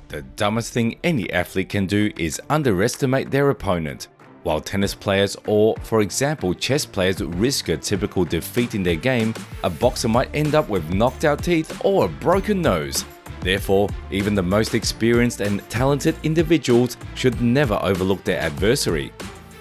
The dumbest thing any athlete can do is underestimate their opponent. While tennis players or, for example, chess players risk a typical defeat in their game, a boxer might end up with knocked out teeth or a broken nose. Therefore, even the most experienced and talented individuals should never overlook their adversary.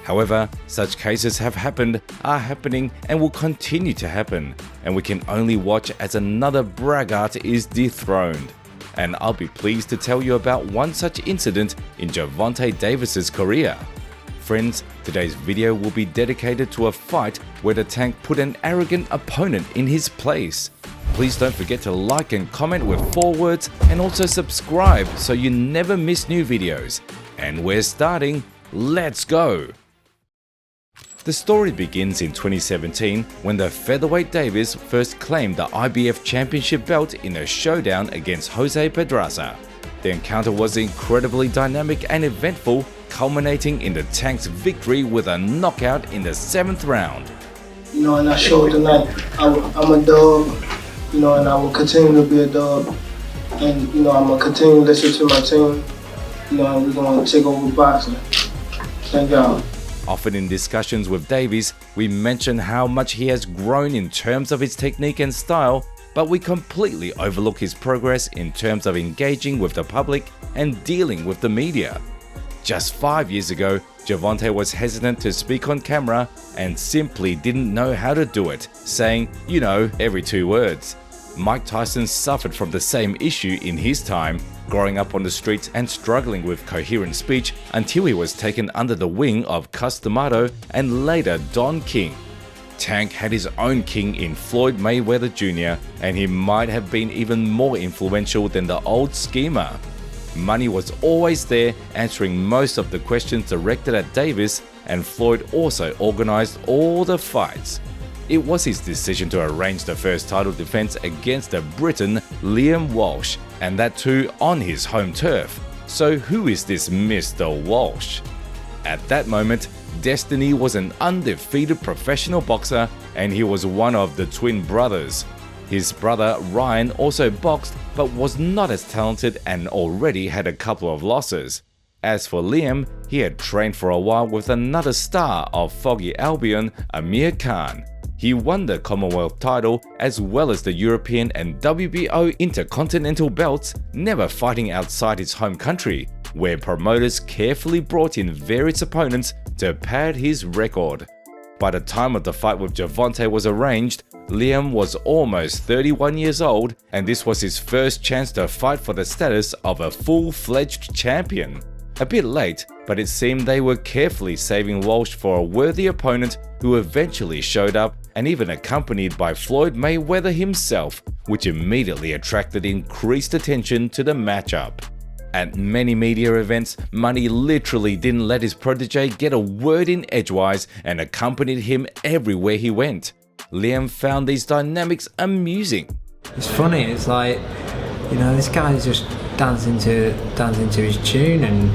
However, such cases have happened, are happening, and will continue to happen, and we can only watch as another braggart is dethroned. And I'll be pleased to tell you about one such incident in Gervonta Davis's career. Friends, today's video will be dedicated to a fight where the tank put an arrogant opponent in his place. Please don't forget to like and comment with 4 words and also subscribe so you never miss new videos. And we're starting, let's go! The story begins in 2017 when the featherweight Davis first claimed the IBF championship belt in a showdown against Jose Pedraza. The encounter was incredibly dynamic and eventful, culminating in the tank's victory with a knockout in the 7th round. And I showed tonight I'm a dog, and I will continue to be a dog. And, I'm going to continue to listen to my team, and we're going to take over boxing. Thank y'all. Often in discussions with Davis, we mention how much he has grown in terms of his technique and style, but we completely overlook his progress in terms of engaging with the public and dealing with the media. Just 5 years ago, Gervonta was hesitant to speak on camera and simply didn't know how to do it, saying, every 2 words. Mike Tyson suffered from the same issue in his time, growing up on the streets and struggling with coherent speech until he was taken under the wing of Cus D'Amato and later Don King. Tank had his own king in Floyd Mayweather Jr., and he might have been even more influential than the old schemer. Money was always there, answering most of the questions directed at Davis, and Floyd also organized all the fights. It was his decision to arrange the first title defense against the Briton Liam Walsh, and that too on his home turf. So who is this Mr. Walsh? At that moment, Destiny was an undefeated professional boxer, and he was one of the twin brothers. His brother Ryan also boxed but was not as talented and already had a couple of losses. As for Liam, he had trained for a while with another star of Foggy Albion, Amir Khan. He won the Commonwealth title as well as the European and WBO Intercontinental belts, never fighting outside his home country, where promoters carefully brought in various opponents to pad his record. By the time of the fight with Gervonta was arranged, Liam was almost 31 years old, and this was his first chance to fight for the status of a full-fledged champion. A bit late, but it seemed they were carefully saving Walsh for a worthy opponent who eventually showed up, and even accompanied by Floyd Mayweather himself, which immediately attracted increased attention to the matchup. At many media events, Money literally didn't let his protege get a word in edgewise and accompanied him everywhere he went. Liam found these dynamics amusing. It's funny, it's like, this guy's just dancing to his tune and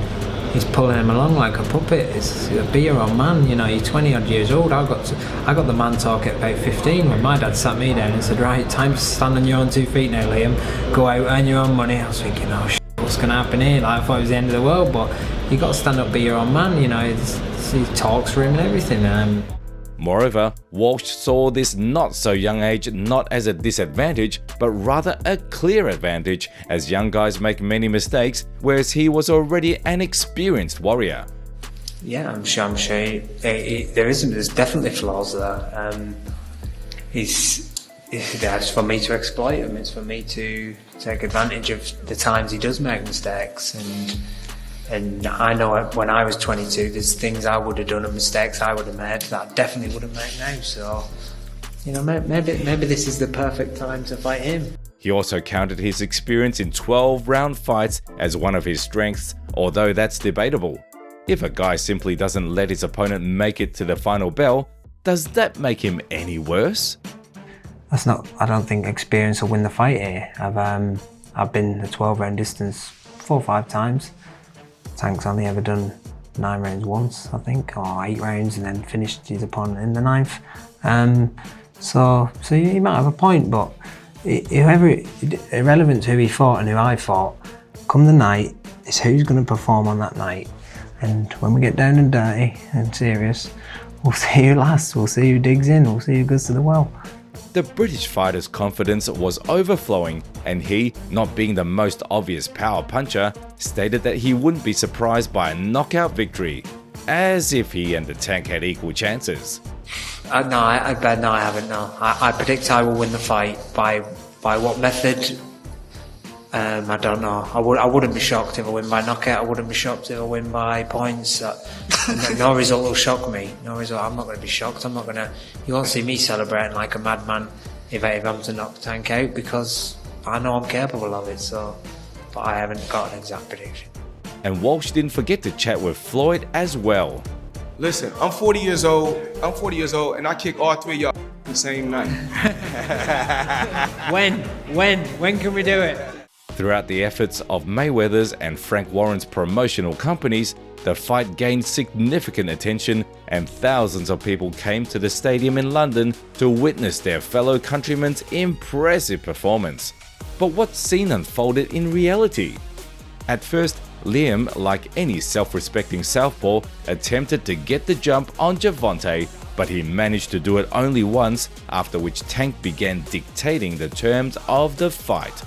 he's pulling him along like a puppet. It's a be your own man, you're 20 odd years old. I got the man talk at about 15 when my dad sat me down and said, right, time to stand on your own 2 feet now, Liam. Go out, earn your own money. I was thinking, oh shit, what's going to happen here? Like, I thought it was the end of the world, but you got to stand up, be your own man, he talks for him and everything. Moreover, Walsh saw this not so young age not as a disadvantage, but rather a clear advantage, as young guys make many mistakes, whereas he was already an experienced warrior. Yeah, I'm sure there's definitely flaws there. It's for me to exploit him, it's for me to take advantage of the times he does make mistakes, and I know when I was 22, there's things I would have done and mistakes I would have made that I definitely wouldn't make now. So, maybe this is the perfect time to fight him. He also counted his experience in 12-round fights as one of his strengths, although that's debatable. If a guy simply doesn't let his opponent make it to the final bell, does that make him any worse? I don't think experience will win the fight here. I've been the 12-round distance 4 or 5 times. Tank's only ever done 9 rounds once, I think, or 8 rounds, and then finished his opponent in the 9th. So you might have a point, but irrelevant to who he fought and who I fought, come the night, It's who's going to perform on that night. And when we get down and dirty and serious, we'll see who lasts, we'll see who digs in, we'll see who goes to the well. The British fighter's confidence was overflowing, and he, not being the most obvious power puncher, stated that he wouldn't be surprised by a knockout victory, as if he and the Tank had equal chances. No, I haven't, no. I predict I will win the fight. By what method? I don't know. I wouldn't be shocked if I win by knockout. I wouldn't be shocked if I win by points. No result will shock me. No result. I'm not going to be shocked. You won't see me celebrating like a madman if I'm to knock Tank out, because I know I'm capable of it. So, but I haven't got an exact prediction. And Walsh didn't forget to chat with Floyd as well. Listen, I'm 40 years old, and I kick all three of y'all the same night. When can we do it? Throughout the efforts of Mayweather's and Frank Warren's promotional companies, the fight gained significant attention, and thousands of people came to the stadium in London to witness their fellow countrymen's impressive performance. But what scene unfolded in reality? At first, Liam, like any self-respecting southpaw, attempted to get the jump on Gervonta, but he managed to do it only once, after which Tank began dictating the terms of the fight.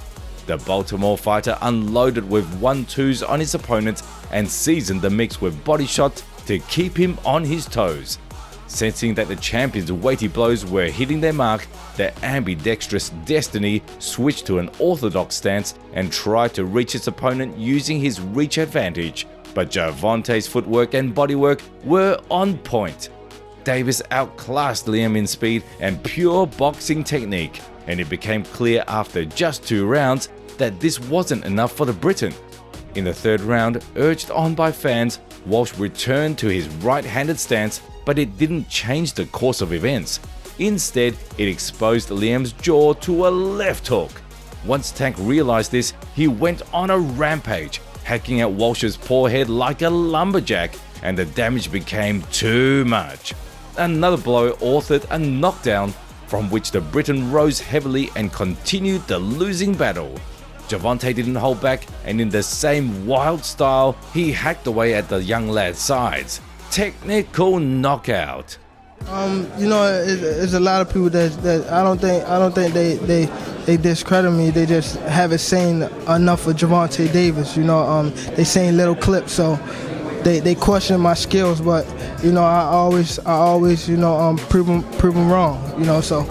The Baltimore fighter unloaded with 1-2s on his opponent and seasoned the mix with body shots to keep him on his toes. Sensing that the champion's weighty blows were hitting their mark, the ambidextrous Destiny switched to an orthodox stance and tried to reach his opponent using his reach advantage, but Gervontai's footwork and bodywork were on point. Davis outclassed Liam in speed and pure boxing technique, and it became clear after just 2 rounds that this wasn't enough for the Briton. In the 3rd round, urged on by fans, Walsh returned to his right-handed stance, but it didn't change the course of events. Instead, it exposed Liam's jaw to a left hook. Once Tank realized this, he went on a rampage, hacking at Walsh's poor head like a lumberjack, and the damage became too much. Another blow authored a knockdown, from which the Briton rose heavily and continued the losing battle. Gervonta didn't hold back, and in the same wild style, he hacked away at the young lad's sides. Technical knockout. There's a lot of people that I don't think they discredit me. They just haven't seen enough of Gervonta Davis. They seen little clips, so they question my skills. But I always prove them wrong. So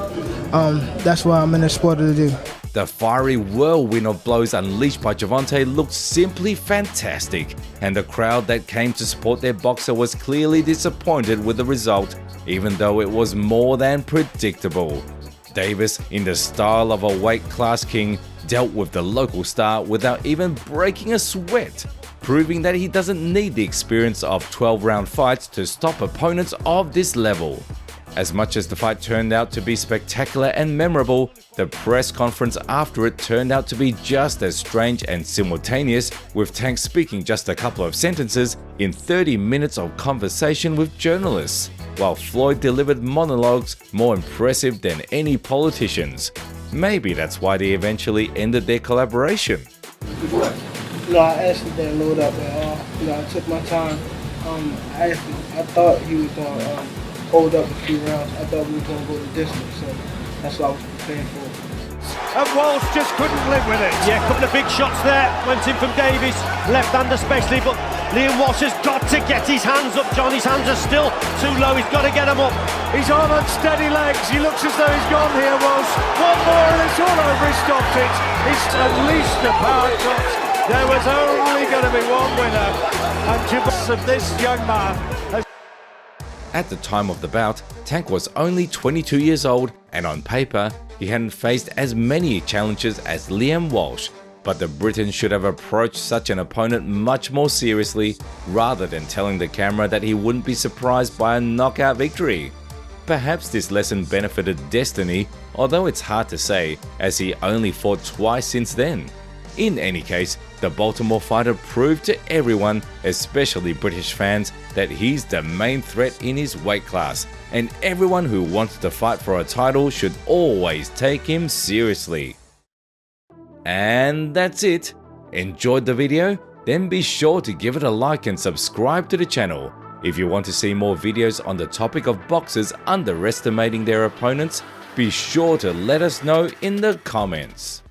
that's why I'm in the sport to do. The fiery whirlwind of blows unleashed by Gervonta looked simply fantastic, and the crowd that came to support their boxer was clearly disappointed with the result, even though it was more than predictable. Davis, in the style of a weight class king, dealt with the local star without even breaking a sweat, proving that he doesn't need the experience of 12-round fights to stop opponents of this level. As much as the fight turned out to be spectacular and memorable, the press conference after it turned out to be just as strange and simultaneous, with Tank speaking just a couple of sentences in 30 minutes of conversation with journalists, while Floyd delivered monologues more impressive than any politicians. Maybe that's why they eventually ended their collaboration. I actually didn't load up at all. I took my time. I thought he was going to hold up a few rounds. I thought we were going to go the distance, so that's what I was prepared for. And Walsh just couldn't live with it. Yeah, a couple of big shots there. Went in from Davis, left hand especially, but Liam Walsh has got to get his hands up, John. His hands are still too low. He's got to get them up. He's on unsteady legs. He looks as though he's gone here, Walsh. One more and it's all over. He stopped it. He's unleashed the power shots. There was only going to be one winner. And of this young man has... At the time of the bout, Tank was only 22 years old, and on paper, he hadn't faced as many challenges as Liam Walsh, but the Briton should have approached such an opponent much more seriously, rather than telling the camera that he wouldn't be surprised by a knockout victory. Perhaps this lesson benefited Destiny, although it's hard to say, as he only fought twice since then. In any case, the Baltimore fighter proved to everyone, especially British fans, that he's the main threat in his weight class, and everyone who wants to fight for a title should always take him seriously. And that's it. Enjoyed the video? then be sure to give it a like and subscribe to the channel. If you want to see more videos on the topic of boxers underestimating their opponents, be sure to let us know in the comments.